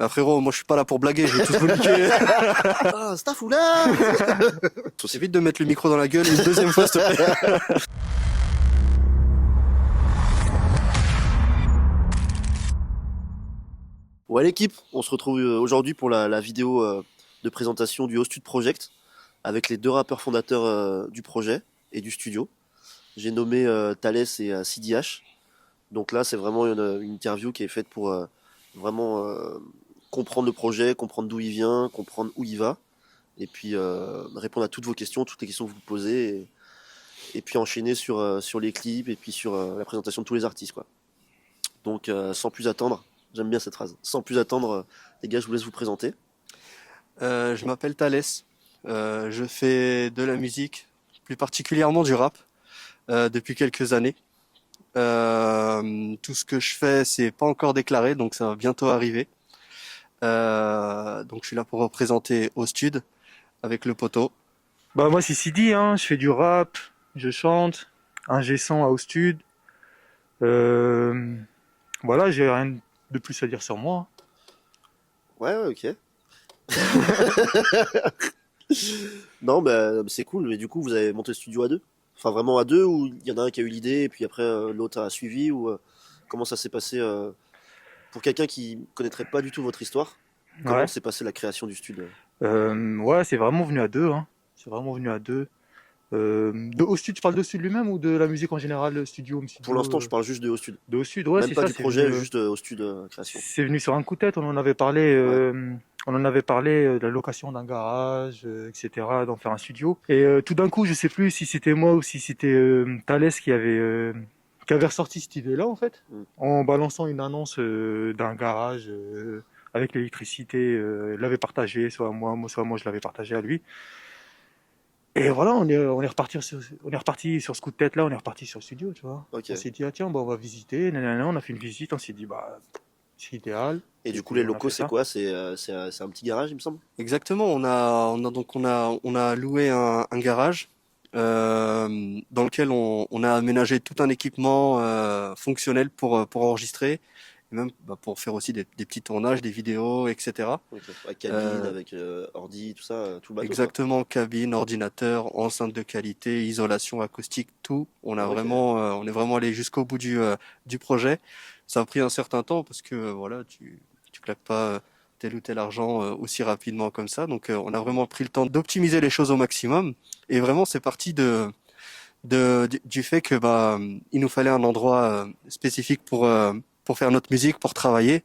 Ah, frérot, moi je suis pas là pour blaguer, je vais tous vous niquer. Ah, staff ou là? C'est vite de mettre le micro dans la gueule une deuxième fois, s'il te plaît. Ouais l'équipe, on se retrouve aujourd'hui pour la vidéo de présentation du Ostud Project avec les deux rappeurs fondateurs du projet et du studio. J'ai nommé Thales et Sidi H. Donc là c'est vraiment une interview qui est faite pour vraiment comprendre le projet, comprendre d'où il vient, comprendre où il va et puis répondre à toutes vos questions, toutes les questions que vous posez et puis enchaîner sur les clips et puis sur la présentation de tous les artistes quoi. Donc sans plus attendre, j'aime bien cette phrase, sans plus attendre les gars je vous laisse vous présenter. Je m'appelle Thalès. Je fais de la musique, plus particulièrement du rap, depuis quelques années. Tout ce que je fais, c'est pas encore déclaré, donc ça va bientôt arriver. Donc je suis là pour représenter au stud avec le poteau. Bah moi c'est Sidi, hein, je fais du rap, je chante, ingé son à Stud. Euh, voilà, j'ai rien de plus à dire sur moi. Ouais, ouais, ok. Non, bah, c'est cool, mais du coup, vous avez monté le studio à deux? Enfin, vraiment à deux, ou il y en a un qui a eu l'idée, et puis après, l'autre a suivi, ou comment ça s'est passé pour quelqu'un qui connaîtrait pas du tout votre histoire, comment Ouais. s'est passée la création du studio? Ouais, c'est vraiment venu à deux, hein. C'est vraiment venu à deux. Au Stud, tu parles de Stud lui-même ou de la musique en général, le studio, home Pour studio l'instant, je parle juste de au studio. de Au Stud, ouais, Même c'est pas ça, du projet, juste au studio création. c'est venu sur un coup de tête, on en avait parlé, Ouais. de la location d'un garage, etc., d'en faire un studio. Et tout d'un coup, je sais plus si c'était moi ou si c'était Thalès qui avait ressorti cette idée-là, en fait, Mm. en balançant une annonce d'un garage avec l'électricité. Il l'avait partagé, soit moi je l'avais partagé à lui. Et voilà, on est reparti sur ce coup de tête-là, on est reparti sur le studio, tu vois. Ok. On s'est dit, ah tiens, bah, on va visiter, nanana, on a fait une visite, on s'est dit, bah, c'est idéal. Et Et du coup, puis les on a locaux, fait c'est ça. quoi? C'est un petit garage, il me semble. Exactement, on a loué un garage dans lequel on a aménagé tout un équipement fonctionnel pour enregistrer, et même pour faire aussi des petits tournages, des vidéos, etc. Ok. Avec cabine, Euh, avec ordi, tout ça, tout le bateau, quoi. Exactement, cabine, ordinateur, enceinte de qualité, isolation acoustique, tout. Ok. On est vraiment allé jusqu'au bout du projet. Ça a pris un certain temps parce que voilà, tu claques pas tel ou tel argent aussi rapidement comme ça. Donc on a vraiment pris le temps d'optimiser les choses au maximum. Et vraiment, c'est parti du fait que il nous fallait un endroit spécifique pour faire notre musique, pour travailler.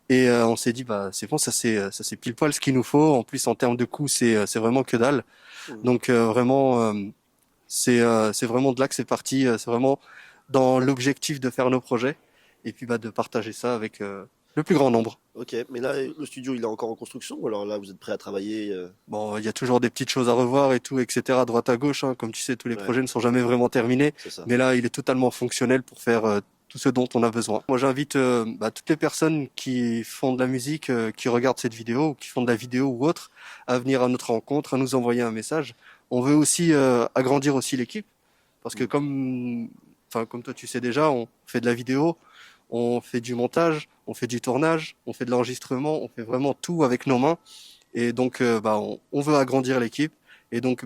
Et on s'est dit c'est bon, ça c'est pile poil ce qu'il nous faut. En plus en termes de coût, c'est vraiment que dalle. Mm. Donc vraiment c'est vraiment de là que c'est parti. C'est vraiment dans l'objectif de faire nos projets et puis de partager ça avec le plus grand nombre. Ok, mais là, le studio, il est encore en construction, ou alors là, vous êtes prêt à travailler Bon, il y a toujours des petites choses à revoir et tout, etc. à droite à gauche, hein. Comme tu sais, tous les Ouais, projets ne sont jamais vraiment terminés. c'est ça. Mais là, il est totalement fonctionnel pour faire tout ce dont on a besoin. Moi, j'invite toutes les personnes qui font de la musique, qui regardent cette vidéo, ou qui font de la vidéo ou autre, à venir à notre rencontre, à nous envoyer un message. On veut aussi agrandir aussi l'équipe, parce que Mm. comme toi, tu sais déjà, on fait de la vidéo, on fait du montage, on fait du tournage, on fait de l'enregistrement, on fait vraiment tout avec nos mains. Et donc, on veut agrandir l'équipe. Et donc,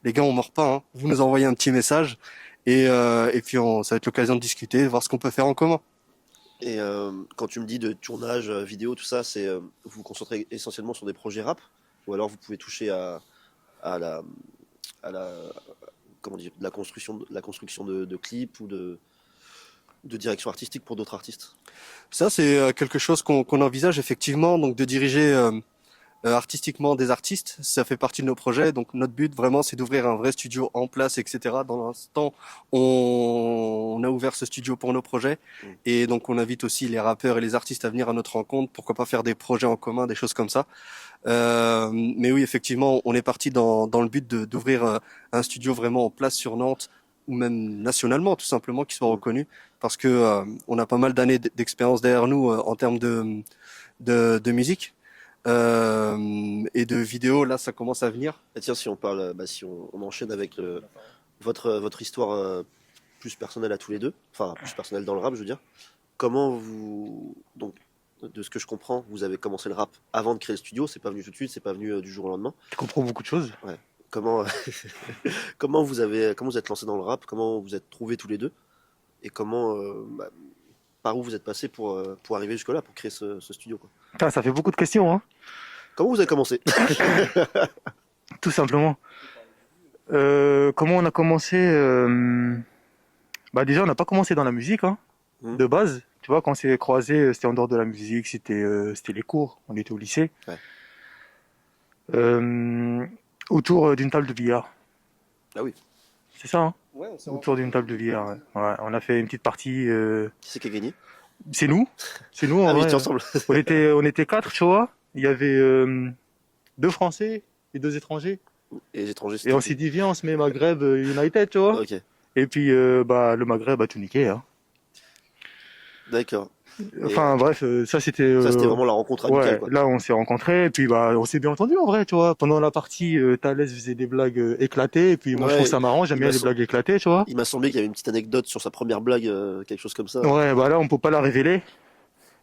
les gars, on mord pas, hein. Vous nous envoyez un petit message et puis ça va être l'occasion de discuter, de voir ce qu'on peut faire en commun. Et quand tu me dis de tournage, vidéo, tout ça, vous vous concentrez essentiellement sur des projets rap, ou alors vous pouvez toucher à la, à la, comment dire, la construction de clips ou de direction artistique pour d'autres artistes. Ça, c'est quelque chose qu'on envisage effectivement, donc de diriger artistiquement des artistes. Ça fait partie de nos projets. Donc notre but vraiment, c'est d'ouvrir un vrai studio en place, etc. Dans l'instant, on a ouvert ce studio pour nos projets. Mm. Et donc on invite aussi les rappeurs et les artistes à venir à notre rencontre. Pourquoi pas faire des projets en commun, des choses comme ça. Mais oui, effectivement, on est parti dans le but d'ouvrir un studio vraiment en place sur Nantes ou même nationalement, tout simplement, qui soit Mm. reconnu, parce que on a pas mal d'années d'expérience derrière nous en termes de musique et de vidéo. Là, ça commence à venir. Et tiens, si on parle, si on enchaîne avec votre histoire plus personnelle à tous les deux, enfin plus personnelle dans le rap, je veux dire. Comment vous donc de ce que je comprends, vous avez commencé le rap avant de créer le studio, c'est pas venu tout de suite, c'est pas venu du jour au lendemain. Tu comprends beaucoup de choses. Comment, comment vous êtes lancé dans le rap, comment vous êtes trouvés tous les deux, et par où vous êtes passé pour arriver jusque-là, pour créer ce studio, quoi. Putain, ça fait beaucoup de questions, hein, Comment vous avez commencé? tout simplement. Comment on a commencé Bah déjà, on n'a pas commencé dans la musique, hein, Mhm. de base. Tu vois, quand on s'est croisés, c'était en dehors de la musique, c'était les cours. On était au lycée. Ouais. Euh, autour d'une table de billard. Ah oui. C'est ça, hein, Ouais, on s'est autour d'une table de billard. Ouais. Ouais, on a fait une petite partie. Qui c'est qui a gagné? C'est nous. C'est nous, en Ah oui, vrai. t'es ensemble. On était quatre, tu vois. Il y avait 2 Français et 2 étrangers. Et les étrangers, Et c'était on qui? s'est dit, viens, on se met Maghreb United, tu vois. Ok, Et puis, bah, le Maghreb a tout niqué, hein. d'accord. Enfin, bref, ça c'était. Ça, c'était vraiment la rencontre amicale, Ouais, quoi. là on s'est rencontrés, et puis bah, on s'est bien entendu en vrai, tu vois. Pendant la partie, Thalès faisait des blagues éclatées, et puis moi je Ouais, trouve ça marrant, j'aime il bien m'a les sem- blagues éclatées, tu vois. Il m'a semblé qu'il y avait une petite anecdote sur sa première blague, quelque chose comme ça. Ouais, bah là on peut pas la révéler,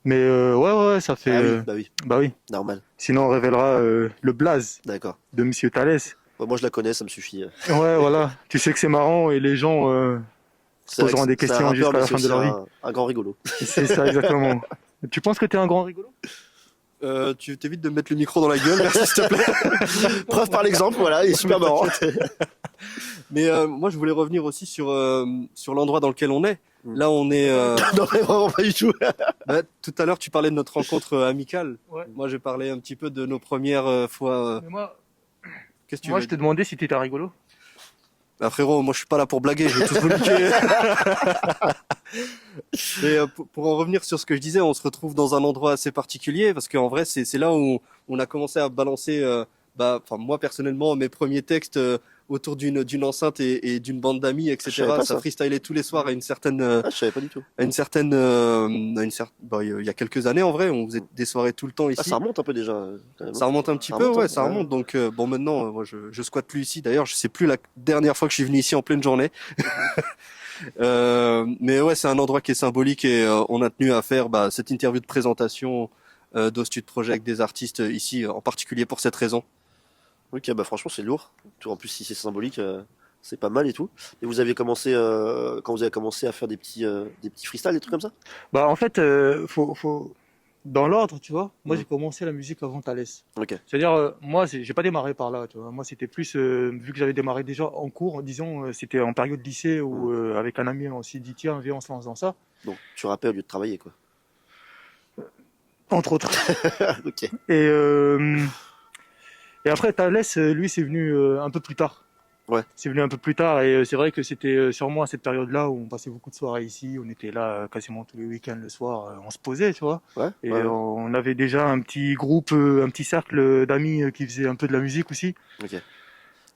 mais ouais, ça fait. Ah oui, bah oui, Bah oui. normal. Sinon on révélera le blaze D'accord. de Monsieur Thalès. Ouais, moi, je la connais, ça me suffit. Ouais, voilà. Tu sais que c'est marrant, et les gens C'est vrai poseront que des c'est un questions rappeur, jusqu'à mais la c'est fin de aussi leur vie. un grand rigolo. C'est ça exactement. Tu penses que t'es un grand rigolo? Tu t'évites de me mettre le micro dans la gueule, merci, s'il te plaît. Preuve par l'exemple, voilà, il est super marrant. Mais moi, je voulais revenir aussi sur l'endroit dans lequel on est. Mm. Là, on est. Non, mais vraiment pas du tout. Bah, tout à l'heure, tu parlais de notre rencontre amicale. Ouais. Moi, j'ai parlé un petit peu de nos premières fois. Mais moi, Qu'est-ce que tu moi veux je te dire? demandais si t'étais un rigolo. Bah, frérot, moi, je suis pas là pour blaguer, je vais tous vous niquer. Mais pour en revenir sur ce que je disais, on se retrouve dans un endroit assez particulier parce qu'en vrai, c'est là où on a commencé à balancer. Enfin, moi personnellement, mes premiers textes autour d'une enceinte et d'une bande d'amis, Je etc. savais pas Ça ça. freestylait tous les soirs à une certaine Ah, je savais pas du tout. bon, il y a quelques années en vrai, on faisait des soirées tout le temps Ah, ici. ça remonte un peu déjà, quand même. Ça remonte un petit Ça peu, remonte, ouais, hein. ça Ouais. remonte. Donc bon, maintenant, moi, je squatte plus ici. D'ailleurs, je sais plus la dernière fois que je suis venu ici en pleine journée. Mais ouais, c'est un endroit qui est symbolique et on a tenu à faire cette interview de présentation d'Ostud Project avec des artistes ici, en particulier pour cette raison. Ok, bah franchement, c'est lourd. En plus, si c'est symbolique, c'est pas mal et tout. Et vous avez commencé, quand vous avez commencé à faire des petits freestyles, des trucs comme ça? Bah en fait, faut dans l'ordre, tu vois. Moi Mm. j'ai commencé la musique avant Thalès. Ok. C'est-à-dire moi j'ai pas démarré par là, tu vois. Moi c'était plus vu que j'avais démarré déjà en cours, disons c'était en période lycée où avec un ami on s'est dit tiens viens on se lance dans ça, Donc, tu rappais au lieu de travailler, quoi. entre autres. Ok. Et après Thalès lui c'est venu un peu plus tard. Ouais. C'est venu un peu plus tard et c'est vrai que c'était sûrement à cette période-là où on passait beaucoup de soirées ici, on était là quasiment tous les week-ends le soir, on se posait, tu vois. Ouais. Et Ouais. on avait déjà un petit groupe, un petit cercle d'amis qui faisaient un peu de la musique aussi. Ok.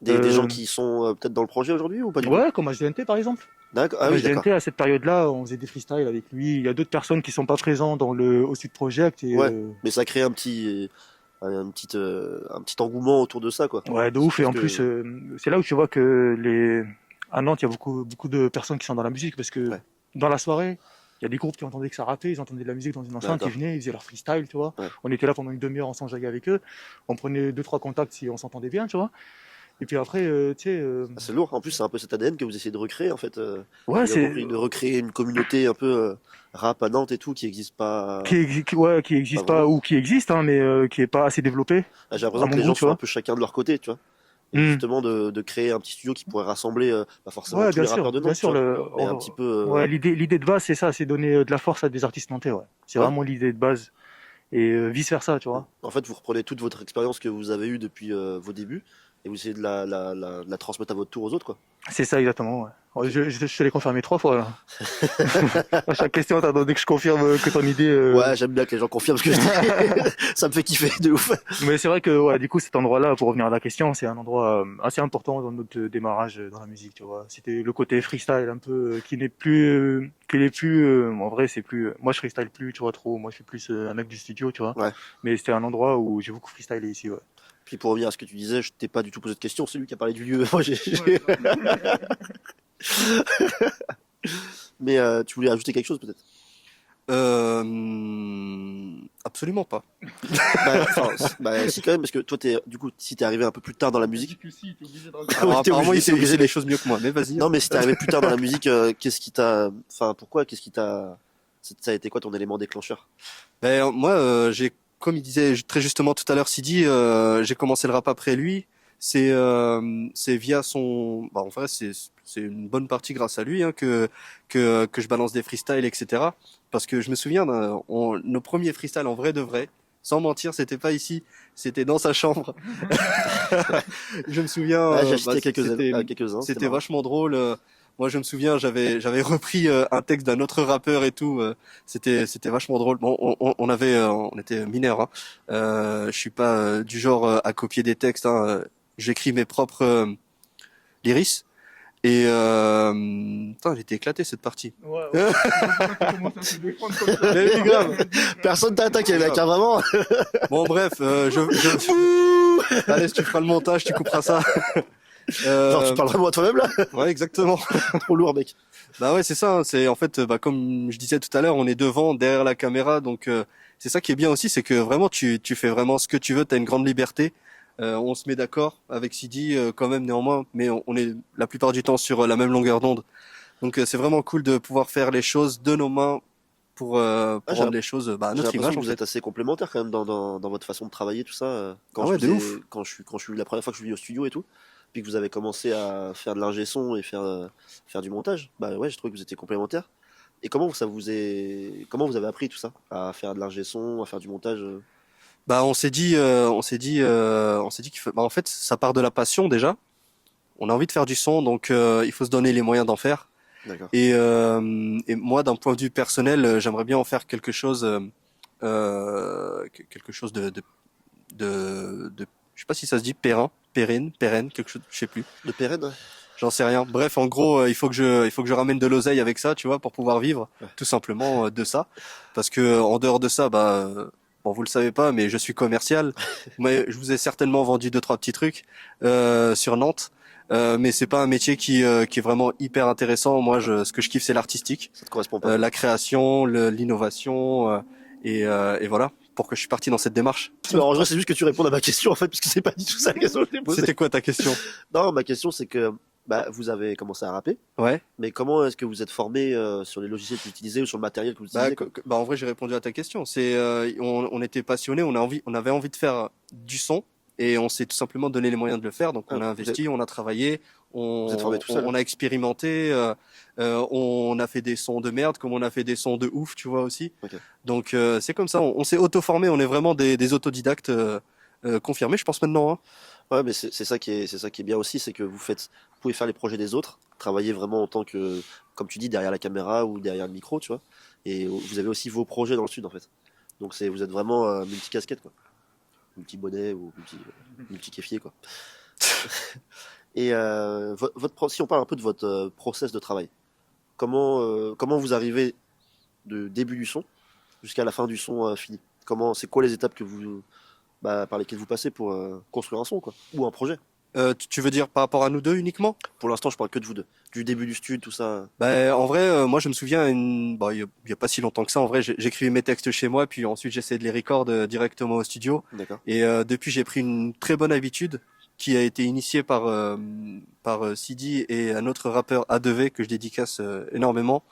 Des gens qui sont peut-être dans le projet aujourd'hui ou pas du tout? Ouais, comme HDNT par exemple. D'accord. Ah oui, d'accord. HDNT à cette période-là, on faisait des freestyles avec lui. Il y a d'autres personnes qui sont pas présentes dans le au Sud Project. Et, Ouais. Mais ça crée un petit engouement autour de ça, quoi. ouais, de ouf. Et Parce en que- plus, c'est là où tu vois que à Nantes, il y a beaucoup de personnes qui sont dans la musique parce que Ouais. dans la soirée, il y a des groupes qui entendaient que ça rappait, ils entendaient de la musique dans une enceinte, D'accord. ils venaient, ils faisaient leur freestyle, tu vois. Ouais. On était là pendant une demi-heure, on s'enjaillait avec eux. On prenait 2-3 contacts si on s'entendait bien, tu vois. Et puis après, tu sais, Ah, c'est lourd. En plus, c'est un peu cet ADN que vous essayez de recréer, en fait. ouais, J'ai bien compris, de recréer une communauté un peu rap à Nantes et tout qui n'existe pas. qui existe Pas pas vraiment. ou qui existe, hein, mais qui est pas assez développé. Ah, j'ai l'impression à que mon les goût, gens tu sont vois. un peu chacun de leur côté, tu vois. Et Mm. justement, de créer un petit studio qui pourrait rassembler pas forcément Ouais, tous les bien sûr, rappeurs de bien Nantes, sûr. tu vois, mais un petit peu. Ouais, l'idée de base, c'est ça, c'est donner de la force à des artistes nantais, ouais. C'est Ouais. vraiment l'idée de base. Et vice versa, tu vois. En fait, vous reprenez toute votre expérience que vous avez eue depuis vos débuts et vous essayez de la transmettre à votre tour aux autres, quoi. C'est ça, exactement, ouais. Ouais, je te l'ai confirmé 3 fois, là. À chaque question, t'as demandé que je confirme que ton idée. Ouais, j'aime bien que les gens confirment ce que je dis. Ça me fait kiffer de ouf. Mais c'est vrai que, ouais, du coup, cet endroit-là, pour revenir à la question, c'est un endroit assez important dans notre démarrage dans la musique, tu vois. C'était le côté freestyle un peu en vrai, c'est plus. Moi, je freestyle plus, tu vois, trop. Moi, je suis plus un mec du studio, tu vois. Ouais. Mais c'était un endroit où j'ai beaucoup freestylé ici, ouais. Puis pour revenir à ce que tu disais, je t'ai pas du tout posé de question, c'est lui qui a parlé du lieu. Moi, Mais tu voulais ajouter quelque chose peut-être? Absolument pas. Si quand même, parce que toi, du coup, si t'es arrivé un peu plus tard dans la musique, Alors, ouais, t'es apparemment, obligé, il sait les choses mieux que moi, mais vas-y. non, mais si t'es arrivé plus tard dans la musique, qu'est-ce qui t'a, ça a été quoi ton élément déclencheur? Ben, moi, comme il disait très justement tout à l'heure, Sidi, j'ai commencé le rap après lui. C'est via son, bah, en vrai, c'est une bonne partie grâce à lui hein, que je balance des freestyles, etc. Parce que je me souviens, nos premiers freestyles en vrai de vrai, sans mentir, c'était pas ici, c'était dans sa chambre. Je me souviens, Ah, j'ai assisté à c'était quelques-uns, c'était c'était marrant. vachement drôle. Moi, je me souviens, j'avais repris un texte d'un autre rappeur et tout. C'était vachement drôle. Bon, on était mineurs. Hein. Je suis pas du genre à copier des textes. Hein. J'écris mes propres lyrics. Et putain, j'étais éclaté cette partie. Ouais, ouais. Comment ça se défendre comme ça? Mais oui, grave. Personne t'a attaqué, mec, hein, vraiment. Bon, bref, allez, tu feras le montage, tu couperas ça. Genre, tu parles vraiment à toi-même, là? Ouais, exactement. Trop lourd, mec. Bah ouais, c'est ça. Hein. C'est en fait, bah, comme je disais tout à l'heure, on est devant, derrière la caméra, donc c'est ça qui est bien aussi, c'est que vraiment tu fais vraiment ce que tu veux, t'as une grande liberté. On se met d'accord avec Sidi quand même néanmoins, mais on est la plupart du temps sur la même longueur d'onde. Donc c'est vraiment cool de pouvoir faire les choses de nos mains Ah, pour rendre les choses bah, à j'ai notre l'impression image que en vous êtes fait. assez complémentaires quand même dans votre façon de travailler, tout ça. Ah ouais, de ouf. Quand je suis la première fois que je suis venu au studio et tout, puis que vous avez commencé à faire de l'ingé son et faire du montage, bah ouais, j'ai trouvé que vous étiez complémentaires. Et comment vous avez appris tout ça? À faire de l'ingé son, à faire du montage? Bah on s'est dit qu'il faut, bah, en fait ça part de la passion déjà. On a envie de faire du son, donc il faut se donner les moyens d'en faire. D'accord. Et moi, d'un point de vue personnel, j'aimerais bien en faire quelque chose je sais pas si ça se dit pérenne, quelque chose, je sais plus, De pérenne, ouais. j'en sais rien. Bref, en gros, il faut que je ramène de l'oseille avec ça, tu vois, pour pouvoir vivre, Ouais. tout simplement de ça, parce que en dehors de ça, bon, vous le savez pas, mais je suis commercial. Mais je vous ai certainement vendu deux, trois petits trucs sur Nantes. Mais c'est pas un métier qui est vraiment hyper intéressant. Moi, ce que je kiffe, c'est l'artistique, Ça te correspond pas. la création, l'innovation, et voilà. Pourquoi je suis parti dans cette démarche. Alors, en vrai, c'est juste que tu réponds à ma question en fait, parce que c'est pas du tout ça la question que je t'ai posée. C'était quoi ta question? Non, ma question c'est que bah, vous avez commencé à rapper, Ouais. mais comment est-ce que vous êtes formé sur les logiciels que vous utilisez ou sur le matériel que vous utilisez, quoi? Bah en vrai, j'ai répondu à ta question. On était passionné, on avait envie de faire du son et on s'est tout simplement donné les moyens de le faire. Donc Ah, on a investi, on a travaillé, vous êtes formé tout seul, on a expérimenté, on a fait des sons de merde comme on a fait des sons de ouf, tu vois aussi. Ok. Donc c'est comme ça, on s'est auto-formé, on est vraiment des autodidactes confirmés, je pense maintenant. Hein. Ouais, mais c'est ça qui est bien aussi, c'est que vous pouvez faire les projets des autres, travailler vraiment en tant que, comme tu dis, derrière la caméra ou derrière le micro, tu vois. Et vous avez aussi vos projets dans le sud, en fait. Donc vous êtes vraiment multi-casquette, quoi. Multi-bonnet ou multi-kéfier, quoi. Et si on parle un peu de votre process de travail, comment vous arrivez de début du son jusqu'à la fin du son fini? C'est quoi les étapes par lesquelles vous passez pour construire un son, quoi, ou un projet? Tu veux dire par rapport à nous deux uniquement? Pour l'instant, je parle que de vous deux. Du début du studio, tout ça. Bah, en vrai, moi je me souviens, il y a pas si longtemps que ça, en vrai, j'écrivais mes textes chez moi, puis ensuite j'essayais de les record directement au studio. D'accord. Et depuis, j'ai pris une très bonne habitude qui a été initiée par Sidi et un autre rappeur A2V que je dédicace énormément,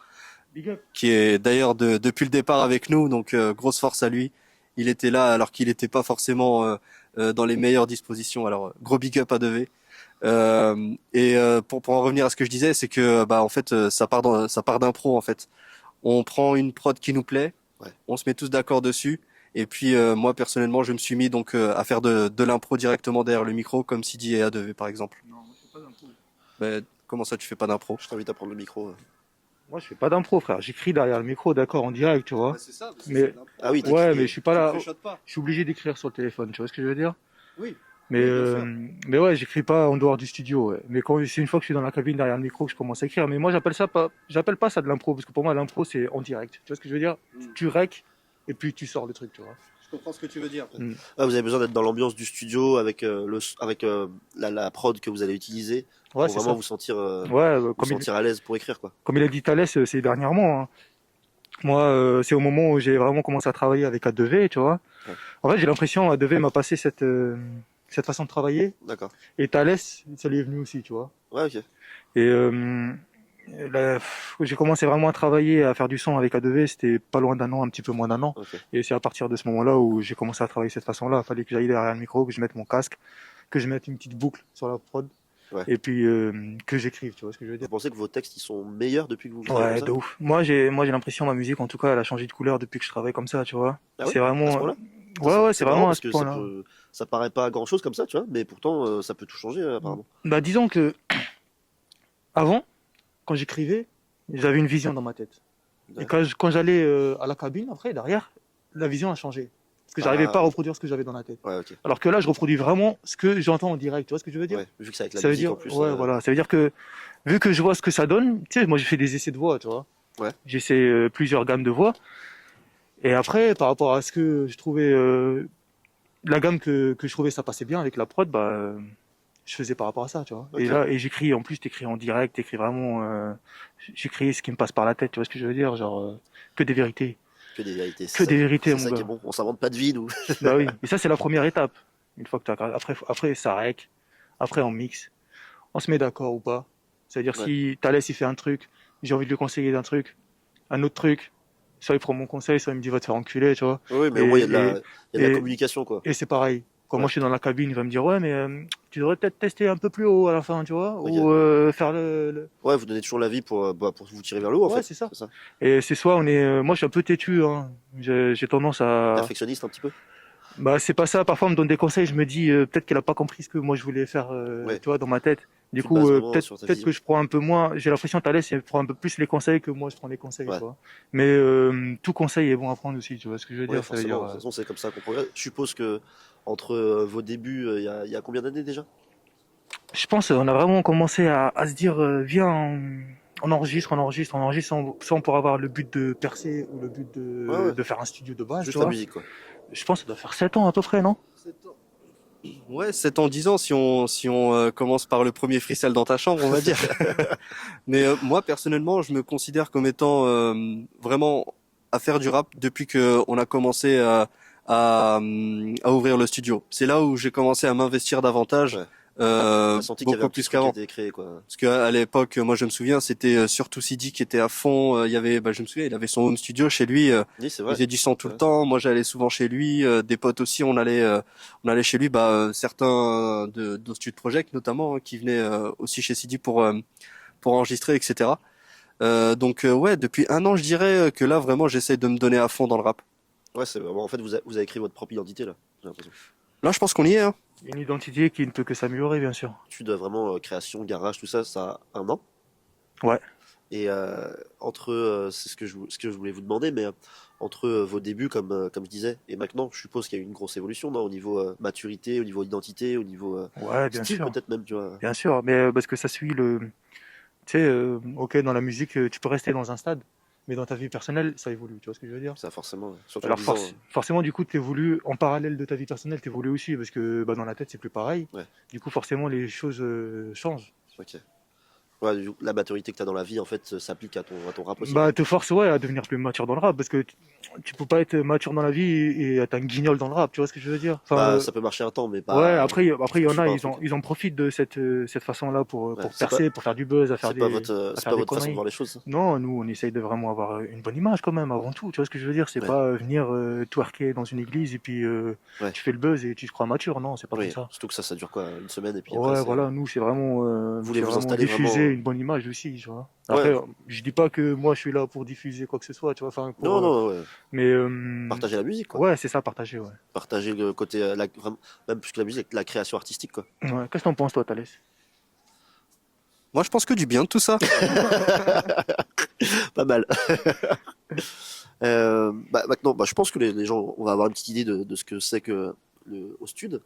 Big up. qui est d'ailleurs depuis le départ avec nous, donc grosse force à lui. Il était là alors qu'il n'était pas forcément dans les meilleures dispositions. Alors gros big up A2V. Pour en revenir à ce que je disais, c'est que bah en fait ça part d'impro en fait. On prend une prod qui nous plaît, Ouais. on se met tous d'accord dessus. Et puis moi personnellement, je me suis mis donc à faire de l'impro directement derrière le micro, comme Sidi et A2V par exemple. Non, moi je fais pas d'impro. Mais comment ça, tu fais pas d'impro? Je t'invite à prendre le micro. Moi je fais pas d'impro, frère. J'écris derrière le micro, d'accord, en direct, tu vois. C'est ça. Mais- Ah oui, Ouais, mais je suis pas là. pas. Je suis obligé d'écrire sur le téléphone, tu vois ce que je veux dire? Oui. Mais, Oui, bien sûr. mais ouais, j'écris pas en dehors du studio. Ouais. Mais c'est une fois que je suis dans la cabine derrière le micro que je commence à écrire. Mais moi, j'appelle pas ça de l'impro, parce que pour moi, l'impro, c'est en direct. Tu vois ce que je veux dire? Tu rec, et puis tu sors le truc, tu vois. Je comprends ce que tu veux dire. Ah, vous avez besoin d'être dans l'ambiance du studio avec la prod que vous allez utiliser Ouais, pour c'est vraiment ça. vous sentir, Ouais, vous sentir à l'aise pour écrire, quoi. comme il a dit Thalès, c'est dernièrement. Hein. Moi, c'est au moment où j'ai vraiment commencé à travailler avec A2V, tu vois. Ouais. En fait, j'ai l'impression A2V m'a passé cette façon de travailler. D'accord. Et Thalès, ça lui est venu aussi, tu vois. Ouais, ok. Et j'ai commencé vraiment à travailler, à faire du son avec A2V, c'était pas loin d'un an, un petit peu moins d'un an. Ok. Et c'est à partir de ce moment-là où j'ai commencé à travailler de cette façon-là. Il fallait que j'aille derrière le micro, que je mette mon casque, que je mette une petite boucle sur la prod. Ouais. Et puis que j'écrive, tu vois ce que je veux dire. Vous pensez que vos textes ils sont meilleurs depuis que vous faites Ouais, comme ça? de ouf. Moi j'ai l'impression, ma musique, en tout cas, elle a changé de couleur depuis que je travaille comme ça, tu vois. Ah ouais? C'est À ce vraiment. point-là? Ouais, c'est marrant vraiment à parce ce que point-là. ça paraît pas grand-chose comme ça, tu vois, mais pourtant ça peut tout changer apparemment. Bah, disons que avant, quand j'écrivais, j'avais une vision dans ma tête. Et Ouais. quand j'allais à la cabine, après, derrière, la vision a changé. Parce que j'arrivais Ah, pas à reproduire ce que j'avais dans la tête. ouais, ok. Alors que là, je reproduis vraiment ce que j'entends en direct. Tu vois ce que je veux dire? Ouais, vu que c'est avec la Ça veut musique dire, en plus. ouais, voilà. Ça veut dire que, vu que je vois ce que ça donne, tu sais, moi j'ai fait des essais de voix, tu vois. Ouais. J'essaie plusieurs gammes de voix. Et après, par rapport à ce que je trouvais, la gamme que je trouvais ça passait bien avec la prod, bah, je faisais par rapport à ça, tu vois. Ok. Et là, et j'écris, en plus, t'écris en direct, t'écris vraiment, j'écris ce qui me passe par la tête, tu vois ce que je veux dire? Genre, que des vérités. Que des vérités. Que des vérités, C'est mon ça qui gars. est bon. On s'invente pas de vie, nous. Bah oui. Et ça, c'est la première étape. Une fois que après, ça rec. Après, on mixe. On se met d'accord ou pas. C'est-à-dire, Ouais. si Thalès, il fait un truc, j'ai envie de lui conseiller d'un truc, un autre truc, soit il prend mon conseil, soit il me dit va te faire enculer, tu vois. Oui, mais au moins il y a de la, Et, il y a de la et, communication, quoi. et c'est pareil. Quand Ouais. moi je suis dans la cabine, il va me dire ouais, mais tu devrais peut-être tester un peu plus haut à la fin, tu vois, Ok. ou faire Ouais, vous donnez toujours l'avis pour vous tirer vers le haut, en Ouais, fait. c'est ça. C'est ça. Et c'est soit on est, moi je suis un peu têtu, hein. J'ai tendance à, Perfectionniste un petit peu. bah c'est pas ça. Parfois on me donne des conseils, je me dis peut-être qu'elle a pas compris ce que moi je voulais faire, Ouais. tu vois, dans ma tête. Du Tu te coup, bases vraiment peut-être sur ta peut-être vision. que je prends un peu moins. J'ai l'impression que Thalès il prend un peu plus les conseils que moi je prends les conseils, Ouais. tu vois. Mais tout conseil est bon à prendre aussi, tu vois ce que je veux Ouais, dire. Ça veut dire, forcément. De toute façon, c'est comme ça qu'on progresse. Je suppose que entre vos débuts, il y a combien d'années déjà? je pense on a vraiment commencé à se dire viens on enregistre, sans pour avoir le but de percer ou le but Ouais, ouais. de faire un studio de base, tu Juste la vois. musique, quoi. Je pense que ça doit faire 7 ans à peu près, non? 7 ans. Ouais, 7 ans, 10 ans, si on commence par le premier freestyle dans ta chambre, on va dire. Mais moi, personnellement, je me considère comme étant vraiment à faire du rap depuis que on a commencé à ouvrir le studio. C'est là où j'ai commencé à m'investir davantage, Ouais. T'as senti qu'il y avait beaucoup un petit plus truc qui qu'avant. était créé, quoi. Parce qu'à l'époque, moi, je me souviens, c'était surtout Sidi qui était à fond. Il y avait, bah, je me souviens, il avait son home studio chez lui. Oui, c'est Il vrai. faisait du son tout Ouais. le temps. Moi, j'allais souvent chez lui. Des potes aussi, on allait chez lui. Bah, certains de Studio Project notamment, hein, qui venaient aussi chez Sidi pour enregistrer, etc. Donc ouais, depuis un an, je dirais que là, vraiment, j'essaye de me donner à fond dans le rap. Ouais, c'est vraiment. En fait, vous avez créé votre propre identité, là. J'ai l'impression. Là, je pense qu'on y est. Hein. Une identité qui ne peut que s'améliorer, bien sûr. Tu dois vraiment création, garage, tout ça, ça a un an. Ouais. Et entre, c'est ce que je voulais vous demander, mais entre vos débuts, comme je disais, et maintenant, je suppose qu'il y a eu une grosse évolution, non, au niveau maturité, au niveau identité, au niveau Ouais, bien style sûr. peut-être même, tu vois. Bien sûr, mais parce que ça suit le. Tu sais, ok, dans la musique, tu peux rester dans un stade, mais dans ta vie personnelle, ça évolue. Tu vois ce que je veux dire? Ça forcément, surtout en Alors 10 ans. forcément, du coup, t'évolues en parallèle de ta vie personnelle, t'évolues aussi, parce que bah, dans la tête, c'est plus pareil. Ouais, Du coup, forcément, les choses changent. ok. Ouais, la maturité que tu as dans la vie, en fait, s'applique à ton rap aussi. Bah, te force, ouais, à devenir plus mature dans le rap, parce que tu peux pas être mature dans la vie et être un guignol dans le rap, tu vois ce que je veux dire? Enfin, Bah, ça peut marcher un temps, mais ouais, pas. après, il y en C'est a, pas un truc. ils en profitent de cette façon-là Ouais, pour c'est pas, percer, pour faire du buzz, à faire c'est pas à c'est faire pas des votre façon de conneries. voir les choses, ça. Non, nous, on essaye de vraiment avoir une bonne image quand même, avant tout. Tu vois ce que je veux dire? C'est Ouais, pas venir twerker dans une église et puis ouais. tu fais le buzz et tu te crois mature. Non, c'est pas comme Oui, ça. surtout que ça dure quoi, une semaine, et puis après, Ouais, c'est. voilà, nous, Vous voulez c'est vous vraiment installer diffuser vraiment. une bonne image aussi, tu vois. Ouais, Après, je dis pas que moi, je suis là pour diffuser quoi que ce soit, tu vois, enfin, non, non, ouais. mais, Partager la musique, quoi. ouais, c'est ça, partager, ouais. Partager le côté, vraiment, même plus que la musique, la création artistique, quoi. Ouais. Qu'est-ce que t'en penses, toi, Thalès? Moi, je pense que du bien de tout ça. Pas mal. Bah, maintenant, bah, je pense que les gens, on va avoir une petite idée de ce que c'est que au stud.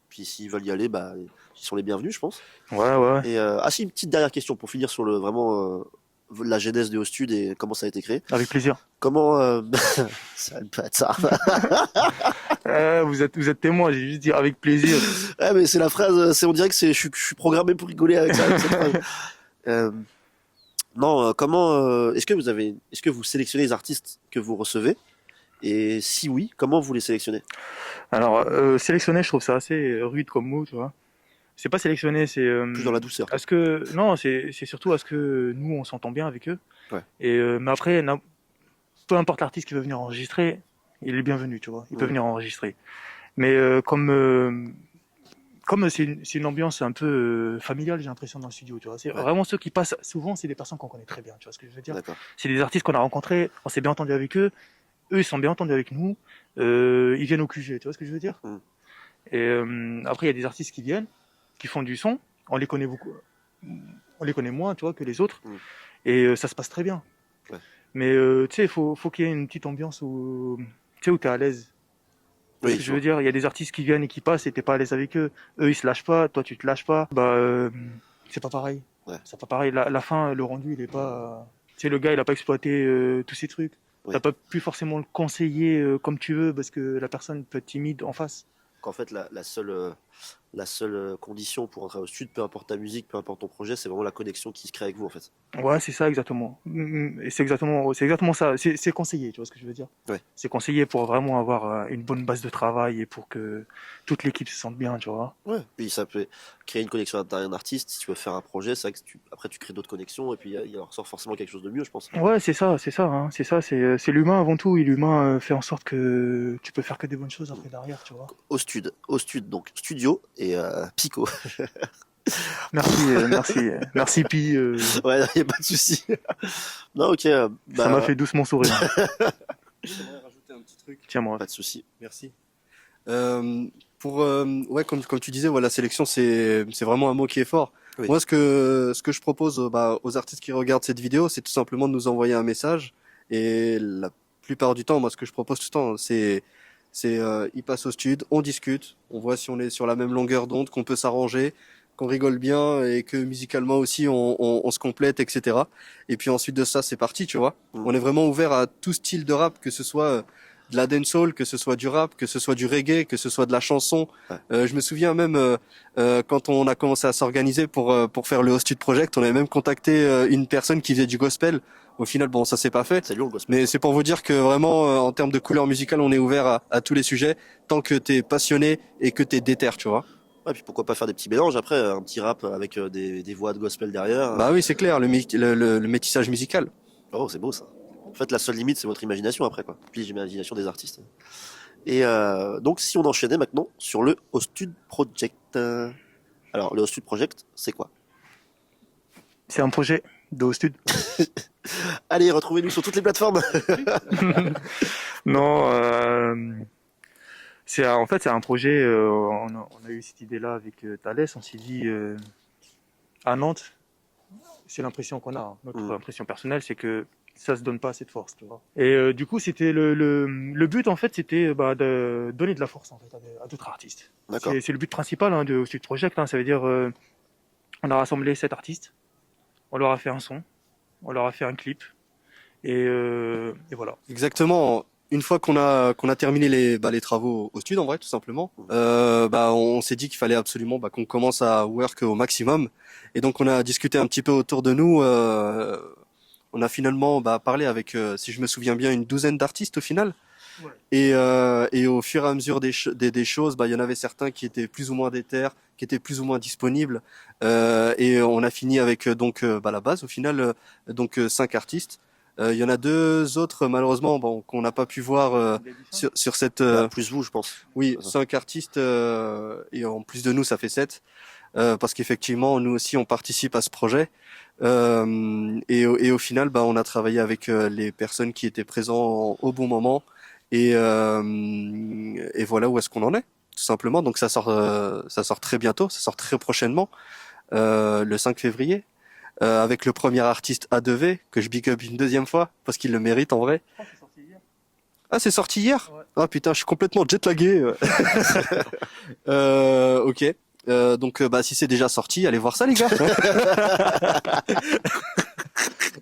Puis s'ils veulent y aller, bah, ils sont les bienvenus, je pense. Ouais, ouais. Et ah si, une petite dernière question pour finir sur le vraiment la genèse de Ostud et comment ça a été créé. Avec plaisir. Comment ça peut être ça. Vous êtes témoin, j'ai juste dit avec plaisir. Ouais, mais c'est la phrase, c'est on dirait que je suis programmé pour rigoler avec ça. Avec cette phrase. Euh, Non, est-ce que vous sélectionnez les artistes que vous recevez? Et si oui, comment vous les sélectionnez? Alors, sélectionner, je trouve ça assez rude comme mot, tu vois. C'est pas sélectionner, c'est Plus dans la douceur, quoi. est-ce que non, c'est surtout est-ce que nous on s'entend bien avec eux. Ouais. Et mais après, peu importe l'artiste qui veut venir enregistrer, il est bienvenu, tu vois. Il peut Ouais. venir enregistrer. Mais comme c'est une ambiance un peu familiale, j'ai l'impression dans le studio, tu vois. C'est Ouais. vraiment ceux qui passent souvent, c'est des personnes qu'on connaît très bien, tu vois ce que je veux dire. D'accord. C'est des artistes qu'on a rencontrés, on s'est bien entendu avec eux, eux ils sont bien entendus avec nous, ils viennent au QG, tu vois ce que je veux dire. Mm. Et après il y a des artistes qui viennent, qui font du son, on les connaît beaucoup, on les connaît moins, tu vois, que les autres, Mm. et ça se passe très bien. Ouais. Mais tu sais, faut qu'il y ait une petite ambiance où tu sais où t'es à l'aise. Oui, Ce que je veux dire, il y a des artistes qui viennent et qui passent et t'es pas à l'aise avec eux. Eux, ils se lâchent pas, toi, tu te lâches pas. Bah, c'est pas pareil. Ouais. C'est pas pareil. La fin, le rendu, il est pas. Tu sais, le gars, il a pas exploité tous ces trucs. Ouais. T'as pas pu forcément le conseiller comme tu veux parce que la personne peut être timide en face. qu'en fait, la seule condition pour entrer au studio, peu importe ta musique, peu importe ton projet, c'est vraiment la connexion qui se crée avec vous, en fait. Ouais, c'est ça exactement. Et c'est exactement ça. C'est conseillé, tu vois ce que je veux dire. Ouais. C'est conseillé pour vraiment avoir une bonne base de travail et pour que toute l'équipe se sente bien, tu vois. Ouais. Puis ça peut créer une connexion avec un artiste. Si tu veux faire un projet, c'est vrai que après tu crées d'autres connexions et puis il en ressort forcément quelque chose de mieux, je pense. Ouais, c'est ça, hein, c'est ça, c'est l'humain avant tout. Et l'humain fait en sorte que tu peux faire que des bonnes choses après derrière, tu vois. Au studio, donc studio et Pico. Merci, merci Pi. Ouais, il n'y a pas de souci. Non, ok, Ça m'a fait doucement sourire. J'aimerais rajouter un petit truc. Tiens, moi. pas de souci. Merci. Ouais, comme tu disais, voilà, sélection, c'est vraiment un mot qui est fort. Oui. Moi, ce que je propose aux artistes qui regardent cette vidéo, c'est tout simplement de nous envoyer un message. Et la plupart du temps, moi, ce que je propose tout le temps, ils passent au studio, on discute, on voit si on est sur la même longueur d'onde, qu'on peut s'arranger, qu'on rigole bien et que musicalement aussi on se complète, etc. Et puis ensuite de ça, c'est parti, tu vois. Mm. On est vraiment ouvert à tout style de rap, que ce soit de la dancehall, que ce soit du rap, que ce soit du reggae, que ce soit de la chanson. Ouais. Je me souviens même quand on a commencé à s'organiser pour faire le Hostud Project, on avait même contacté une personne qui faisait du gospel. Au final, bon, ça s'est pas fait. C'est lourd le gospel. Mais c'est pour vous dire que vraiment, en termes de couleur musicale, on est ouvert à tous les sujets, tant que t'es passionné et que t'es déter, tu vois. Ouais, puis pourquoi pas faire des petits mélanges après, un petit rap avec des voix de gospel derrière. Bah oui, c'est clair, le métissage musical. Oh, c'est beau ça. En fait, la seule limite, c'est votre imagination après, quoi. Puis l'imagination des artistes. Et donc, si on enchaînait maintenant sur le Hostud Project. Alors, le Hostud Project, c'est quoi? C'est un projet de Stud. Allez, retrouvez-nous sur toutes les plateformes. Non, en fait c'est un projet. On a eu cette idée-là avec Thalès. On s'est dit à Nantes, c'est l'impression qu'on a, hein. Notre Mm. impression personnelle, c'est que ça se donne pas assez de force, tu vois. Et du coup, c'était le but en fait, c'était de donner de la force en fait à d'autres artistes. D'accord. C'est le but principal hein, de Stud Project. Hein. Ça veut dire on a rassemblé 7 artistes, on leur a fait un son, on leur a fait un clip, et voilà. Exactement. Une fois qu'on a terminé les travaux au studio, en vrai, tout simplement, on s'est dit qu'il fallait absolument qu'on commence à work au maximum. Et donc on a discuté un petit peu autour de nous. On a finalement parlé avec, si je me souviens bien, une douzaine d'artistes au final. Ouais. Et au fur et à mesure des choses, il y en avait certains qui étaient plus ou moins déter, qui étaient plus ou moins disponibles. Et on a fini avec la base au final, 5 artistes. Il y en a 2 autres malheureusement qu'on n'a pas pu voir sur cette. Plus vous, je pense. Oui, C'est ça. 5 artistes et en plus de nous, ça fait 7. Parce qu'effectivement, nous aussi, on participe à ce projet. Et au final, on a travaillé avec les personnes qui étaient présentes au bon moment. Et voilà où est-ce qu'on en est, tout simplement. Donc ça sort très bientôt, ça sort très prochainement, le 5 février, avec le premier artiste A2V, que je big up une deuxième fois, parce qu'il le mérite en vrai. Ah, c'est sorti hier? Ouais. Ah putain, je suis complètement jetlagué. Ok. Donc si c'est déjà sorti, allez voir ça les gars.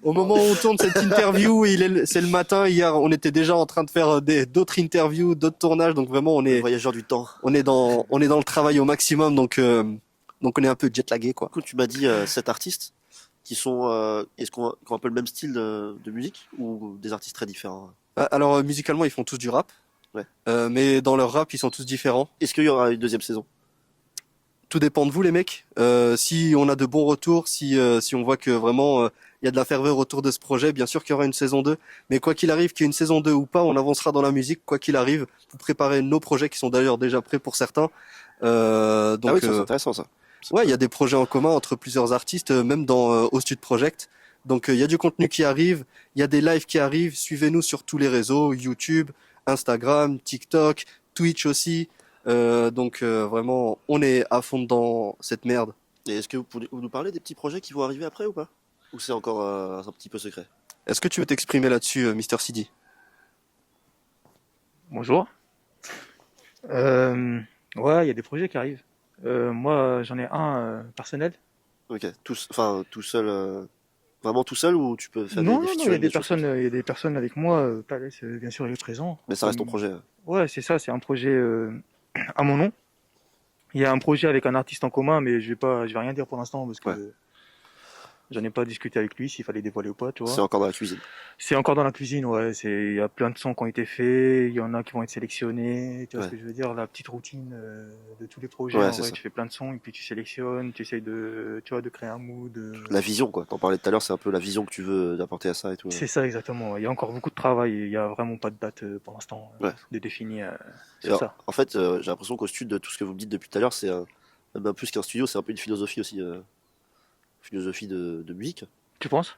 Au moment où on tourne cette interview, c'est le matin. Hier, on était déjà en train de faire d'autres interviews, d'autres tournages. Donc vraiment, Le voyageur du temps. on est dans le travail au maximum. Donc on est un peu jetlagué quoi. Du coup, tu m'as dit 7 artistes. qui sont, est-ce qu'on a un peu le même style de musique ou des artistes très différents? Alors, musicalement, ils font tous du rap, Ouais. mais dans leur rap, ils sont tous différents. Est-ce qu'il y aura une deuxième saison? Tout dépend de vous, les mecs. Si on a de bons retours, si on voit que vraiment il y a de la ferveur autour de ce projet, bien sûr qu'il y aura une saison 2. Mais quoi qu'il arrive, qu'il y ait une saison 2 ou pas, on avancera dans la musique, quoi qu'il arrive, pour préparer nos projets qui sont d'ailleurs déjà prêts pour certains. Ah oui, Donc, ça, c'est intéressant ça. ouais, il y a des projets en commun entre plusieurs artistes, même dans Au Stud Project. Donc, il y a du contenu qui arrive, il y a des lives qui arrivent. Suivez-nous sur tous les réseaux, YouTube, Instagram, TikTok, Twitch aussi. Vraiment, on est à fond dans cette merde. Et est-ce que vous pouvez nous parler des petits projets qui vont arriver après ou pas? Ou c'est encore un petit peu secret? Est-ce que tu veux t'exprimer là-dessus, Mister CD? Bonjour. Ouais, il y a des projets qui arrivent. Moi, j'en ai un personnel. Ok, enfin tout seul, vraiment tout seul ou tu peux faire Non, des non, non, featuring, des choses comme ça? il y a des personnes avec moi. Thalès, bien sûr, il est présent. Mais ça reste ton projet. Ouais, c'est ça, c'est un projet à mon nom. Il y a un projet avec un artiste en commun, mais je vais rien dire pour l'instant parce que Ouais. j'en ai pas discuté avec lui s'il fallait dévoiler ou pas, tu C'est vois. encore dans la cuisine. C'est encore dans la cuisine, ouais. Il y a plein de sons qui ont été faits, il y en a qui vont être sélectionnés. Tu vois Ouais. ce que je veux dire? La petite routine de tous les projets. Ouais, En c'est vrai, ça. tu fais plein de sons et puis tu sélectionnes, tu essayes tu vois, de créer un mood. La vision, quoi. T'en parlais tout à l'heure, c'est un peu la vision que tu veux apporter à ça et tout. C'est ça exactement. Il y a encore beaucoup de travail. Il y a vraiment pas de date pour l'instant Ouais. de définie Et sur alors, ça. en fait, j'ai l'impression qu'au studio, de tout ce que vous me dites depuis tout à l'heure, c'est même plus qu'un studio, c'est un peu une philosophie aussi, philosophie de musique. Tu penses?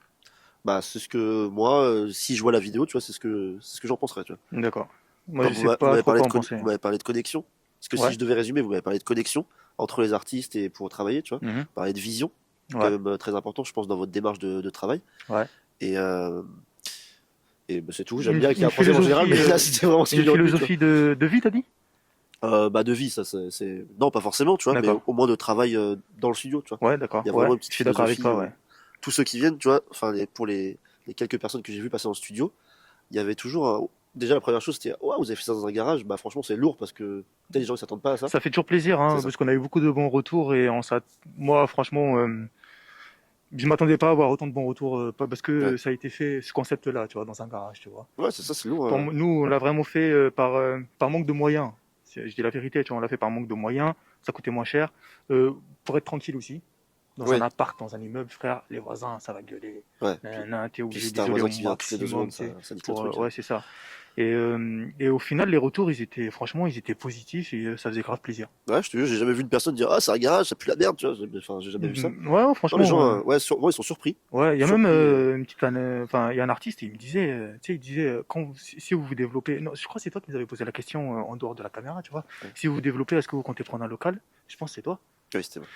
Bah, c'est ce que moi, si je vois la vidéo, tu vois, c'est ce que j'en penserais, tu vois. D'accord. Moi, Comme je sais pas trop quoi en penser. vous m'avez parlé de connexion. Parce que si Ouais. je devais résumer, vous m'avez parlé de connexion entre les artistes et pour travailler, tu vois. Mhm. Vous parlez de vision, quand Ouais. même très important, je pense, dans votre démarche de travail. Ouais. Et, bah, c'est tout. J'aime Une- bien qu'il y ait une un projet en général, mais philosophie, là, c'était vraiment ce que Une j'ai retenu, tu vois. philosophie de vie, t'as dit? Bah, de vie, ça, non, pas forcément, tu vois, mais D'accord. au moins de travail dans le studio, tu vois. Ouais, d'accord. Il y a Ouais, vraiment une petite je suis d'accord avec philosophie. toi, ouais. Tous ceux qui viennent, tu vois, enfin, pour les quelques personnes que j'ai vues passer dans le studio, il y avait toujours. Déjà, la première chose, c'était Ouah, vous avez fait ça dans un garage. Bah, franchement, c'est lourd parce que peut-être les gens ne s'attendent pas à ça. Ça fait toujours plaisir, hein, C'est ça. parce qu'on a eu beaucoup de bons retours et moi, franchement, je m'attendais pas à avoir autant de bons retours, pas parce que Ouais. ça a été fait, ce concept-là, tu vois, dans un garage, tu vois. Ouais, c'est ça, c'est lourd. Nous, on l'a vraiment fait par manque de moyens. Je dis la vérité, tu vois, on l'a fait par manque de moyens, ça coûtait moins cher, pour être tranquille aussi. Dans Ouais. un appart, dans un immeuble, frère, les voisins, ça va gueuler. Ouais. T'es Puis obligé si t'as un d'isoler voisin au qui vient toutes les 2 maximum, secondes, tu sais, ça nique le truc. ouais, c'est ça. Et au final, les retours, franchement, ils étaient positifs et ça faisait grave plaisir. Ouais, je te jure, j'ai jamais vu une personne dire Ah, c'est un garage, ça pue la merde, tu vois. Enfin, j'ai jamais vu ça. Ouais, Non, franchement. les gens, ouais, moi, ils sont surpris. Ouais, il y a Surpris, même une petite enfin, il y a un artiste, il me disait, tu sais, il disait, si vous vous développez, non, je crois que c'est toi qui nous avais posé la question en dehors de la caméra, tu vois. Ouais. Si vous vous développez, est-ce que vous comptez prendre un local? Je pense que c'est toi. Oui, c'était vrai.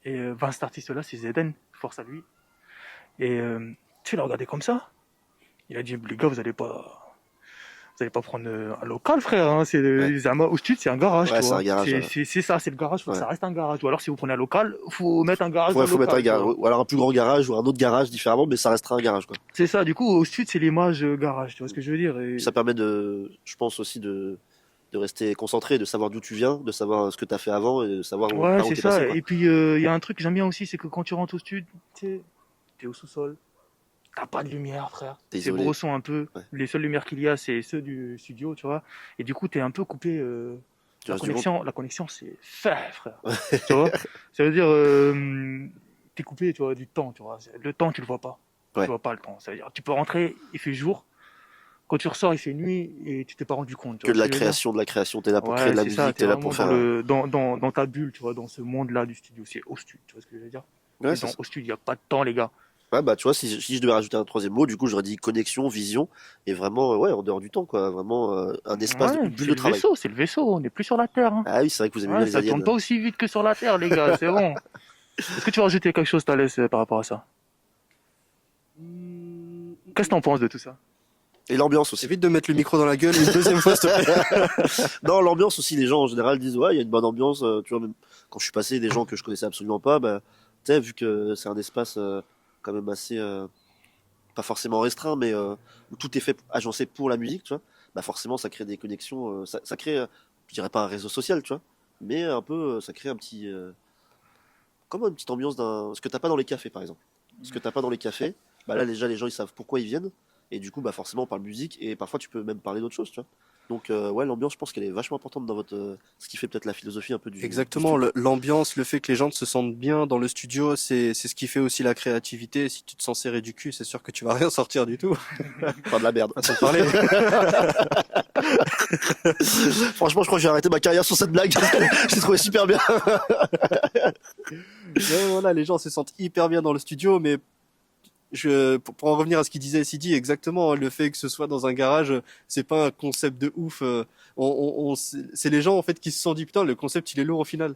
Et, cet artiste-là, c'est Zeden, force à lui. Et tu sais, il a regardé comme ça. Il a dit, les gars, vous allez pas prendre un local, frère. Hein. Ouais. Au stud, c'est un garage, Ouais, tu c'est vois. un garage, ouais. C'est ça, c'est le garage. Faut que Ouais. ça reste un garage. Ou alors, si vous prenez un local, faut mettre un garage dans Ouais, le faut mettre un local. Tu garage. vois. Ou alors un plus grand garage ou un autre garage différemment, mais ça restera un garage, quoi. C'est ça. Du coup, au stud, c'est l'image garage. Tu vois ce que je veux dire? Et... Ça permet je pense aussi de rester concentré, de savoir d'où tu viens, de savoir ce que tu as fait avant et de savoir Ouais, par où c'est t'es ça. passé, quoi. Et puis, il y a un truc que j'aime bien aussi, c'est que quand tu rentres au stud, tu sais, t'es au sous-sol. T'as pas de lumière, frère. T'es C'est isolé. brosson un peu. Ouais. Les seules lumières qu'il y a, c'est ceux du studio, tu vois. Et du coup, t'es un peu coupé. Tu restes du monde. La connexion, c'est fait, frère. Tu vois? Ça veut dire, t'es coupé, tu vois, du temps, tu vois. Le temps, tu le vois pas. Ouais. Tu vois pas le temps. Ça veut dire, tu peux rentrer, il fait jour. Quand tu ressors, il fait nuit et tu t'es pas rendu compte. Tu Que vois de ce la je veux dire? création, t'es là pour Ouais, créer de la c'est ça. musique, T'es t'es là vraiment pour dans faire. dans ta bulle, tu vois, dans ce monde-là du studio. C'est au studio, tu vois ce que je veux dire? Ouais, Et c'est ça. au studio, il n'y a pas de temps, les gars. Ouais, bah, tu vois, si je devais rajouter un troisième mot, du coup, j'aurais dit connexion, vision, et vraiment, ouais, en dehors du temps, quoi. Vraiment, un espace, Ouais, une bulle de travail. c'est le vaisseau, on n'est plus sur la Terre. Hein. Ah oui, c'est vrai que vous aimez bien Ouais, les ça aliens. tourne pas aussi vite que sur la Terre, les gars, c'est bon. Est-ce que tu veux rajouter quelque chose, Thalès, par rapport à ça? Qu'est-ce que t'en penses de tout ça? Et l'ambiance aussi. Évite de mettre le micro dans la gueule une deuxième fois, s'il te plaît. Non, l'ambiance aussi, les gens en général disent ouais, il y a une bonne ambiance. Tu vois, même quand je suis passé, des gens que je connaissais absolument pas, bah, tu sais, vu que c'est un espace quand même assez, pas forcément restreint, mais où tout est fait agencé pour la musique, tu vois, bah forcément ça crée des connexions, ça crée, je dirais pas un réseau social, tu vois, mais un peu, ça crée un petit, comment une petite ambiance ce que t'as pas dans les cafés, par exemple. Ce que t'as pas dans les cafés, bah là, déjà, les gens, ils savent pourquoi ils viennent. Et du coup, bah forcément, on parle musique. Et parfois, tu peux même parler d'autres choses, tu vois. Donc, ouais, l'ambiance, je pense qu'elle est vachement importante dans ce qui fait peut-être la philosophie un peu du Exactement, studio. l'ambiance, le fait que les gens se sentent bien dans le studio, c'est ce qui fait aussi la créativité. Si tu te sens serré du cul, c'est sûr que tu vas rien sortir du tout. Enfin, de la merde. Façon de parler. Franchement, je crois que j'ai arrêté ma carrière sur cette blague. Je l'ai trouvé super bien. Ouais, voilà, les gens se sentent hyper bien dans le studio, mais pour en revenir à ce qu'il disait Sidi, exactement, hein, le fait que ce soit dans un garage, c'est pas un concept de ouf. C'est les gens en fait qui se sont dit putain, le concept il est lourd au final.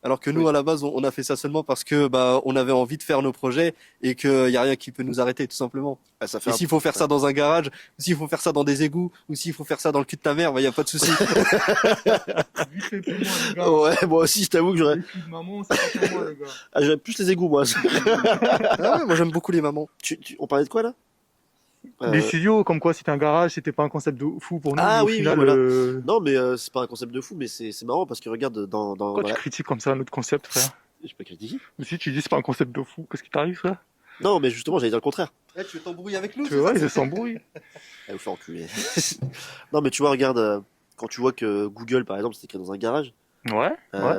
Alors que nous, Oui. à la base, on a fait ça seulement parce que bah on avait envie de faire nos projets et qu'il y a rien qui peut nous arrêter, tout simplement. Ah, ça fait Et s'il faut faire ça dans un garage, ou s'il faut faire ça dans des égouts, ou s'il faut faire ça dans le cul de ta mère, bah y a pas de souci. Vite fait pour moi, les gars. Ouais, moi aussi, je t'avoue que j'aurais. Les culs de maman, c'est pas pour moi, les gars. Ah, j'aurais plus les égouts, moi. Ah ouais, moi j'aime beaucoup les mamans. On parlait de quoi, là? Les Euh, studios, comme quoi c'était un garage, c'était pas un concept de fou pour nous. Ah mais au oui, oui, final, voilà. Non, mais c'est pas un concept de fou, mais c'est marrant parce que regarde, pourquoi tu voilà. critiques comme ça notre concept, frère? Je peux critiquer. Mais si tu dis c'est pas un concept de fou, qu'est-ce qui t'arrive, frère? Non, mais justement, j'allais dire le contraire. Eh, tu veux t'embrouiller avec nous, Tu vois, ils s'embrouillent. Ah, vous faire enculer. Non, mais tu vois, regarde, quand tu vois que Google, par exemple, c'est écrit dans un garage. Ouais, ouais.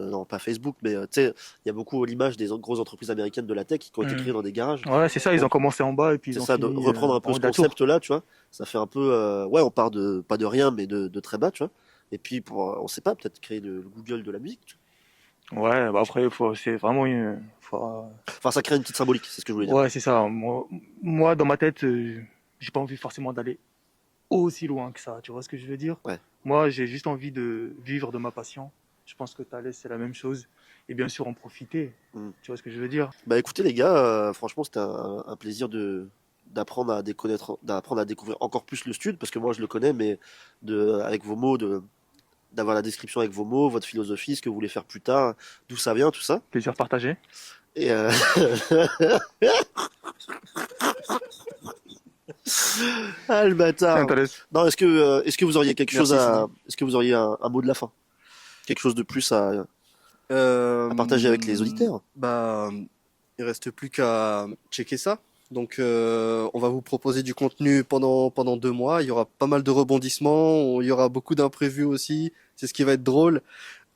Non, pas Facebook, mais tu sais, il y a beaucoup l'image des grosses entreprises américaines de la tech qui ont été créées dans des garages. Ouais, c'est ça, ils Bon, ont commencé en bas et puis ils c'est ont ça, de fini reprendre un peu en ce haut de la tour. concept-là, tu vois. Ça fait un peu, ouais, on part de, pas de rien, mais de très bas, tu vois. Et puis, on sait pas, peut-être créer le Google de la musique, tu Ouais, bah après, c'est vraiment vois. Enfin, ça crée une petite symbolique, c'est ce que je voulais dire. Ouais, c'est ça. Moi, dans ma tête, j'ai pas envie forcément d'aller aussi loin que ça. Tu vois ce que je veux dire? Ouais. Moi, j'ai juste envie de vivre de ma passion. Je pense que Thalès, c'est la même chose. Et bien sûr, en profiter. Mm. Tu vois ce que je veux dire? Bah écoutez, les gars, franchement, c'était un plaisir d'apprendre d'apprendre à découvrir encore plus le stud, parce que moi, je le connais, mais avec vos mots, d'avoir la description avec vos mots, votre philosophie, ce que vous voulez faire plus tard, d'où ça vient, tout ça. Plaisir partagé. Et ah le Tiens, bâtard. Thalès. Non, est-ce que vous auriez quelque chose Merci, est-ce que vous auriez un mot de la fin? Quelque chose de plus à partager avec les auditeurs? Bah, il reste plus qu'à checker ça. Donc, on va vous proposer du contenu pendant 2 mois. Il y aura pas mal de rebondissements. Il y aura beaucoup d'imprévus aussi. C'est ce qui va être drôle.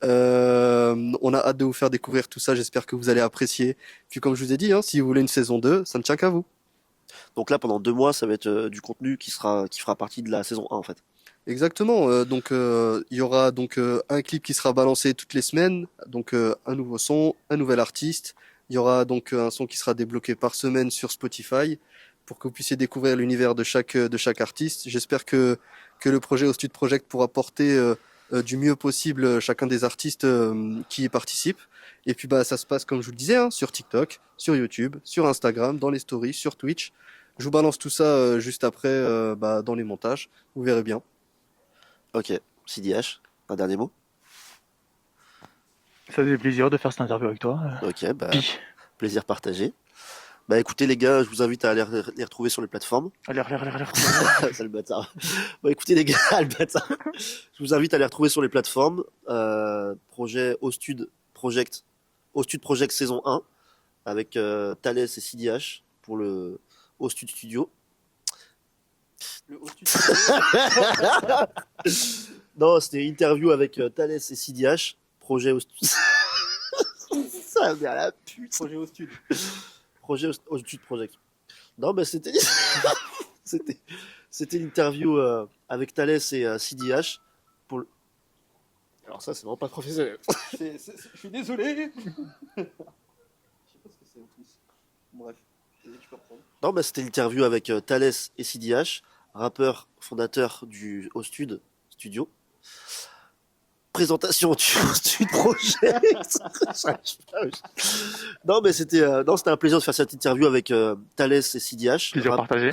On a hâte de vous faire découvrir tout ça. J'espère que vous allez apprécier. Puis, comme je vous ai dit, hein, si vous voulez une saison 2, ça ne tient qu'à vous. Donc là, pendant 2 mois, ça va être du contenu qui fera partie de la saison 1 en fait. Exactement. Donc, il y aura donc un clip qui sera balancé toutes les semaines. Donc, un nouveau son, un nouvel artiste. Il y aura donc un son qui sera débloqué par semaine sur Spotify pour que vous puissiez découvrir l'univers de chaque artiste. J'espère que le projet au Stud Project pourra porter du mieux possible chacun des artistes qui y participent. Et puis, bah, ça se passe, comme je vous le disais, hein, sur TikTok, sur YouTube, sur Instagram, dans les stories, sur Twitch. Je vous balance tout ça juste après bah, dans les montages. Vous verrez bien. Ok, CDH, un dernier mot? Ça fait plaisir de faire cette interview avec toi. Ok, bah Pi. plaisir partagé. Bah écoutez les gars, je vous invite à aller les retrouver sur les plateformes. Allez. C'est le bâtard. Bah écoutez les gars, le bâtard. Je vous invite à les retrouver sur les plateformes. Projet Au Stud Project saison 1 avec Thalès et CDH pour le Au Stud Studio. Non, c'était interview avec Thalès et CDH. Projet au Stud. Ça me à la pute. Projet au Stud. Projet au Stud Project. Non, mais c'était c'était c'était l'interview avec Thalès et CDH pour le... Alors ça, c'est vraiment pas professionnel. Je suis désolé. Je sais pas ce que c'est en plus. Bref, vas-y, tu peux reprendre. Non, mais c'était l'interview avec Thalès et CDH, rappeur fondateur du Au Stud Studio. Présentation du Stud Project. Non, mais c'était un plaisir de faire cette interview avec Thalès et CDH. Plaisir partagé.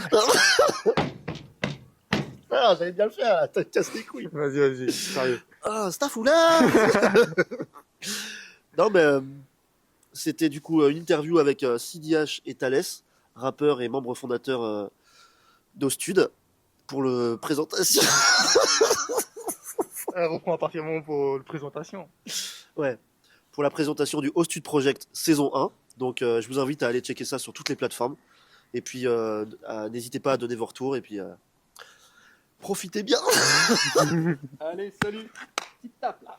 Ah, j'allais bien le faire, là. T'as cassé les couilles. Vas-y, sérieux. Ah, staff ou là. Non, mais c'était du coup une interview avec CDH et Thalès, rappeur et membre fondateur d'Ostud, pour le présentation. Reprends à partir du moment pour la présentation. Ouais. pour la présentation du Hostud Project saison 1. Donc je vous invite à aller checker ça sur toutes les plateformes. Et puis n'hésitez pas à donner vos retours et puis profitez bien. Allez, salut. Petite tape là.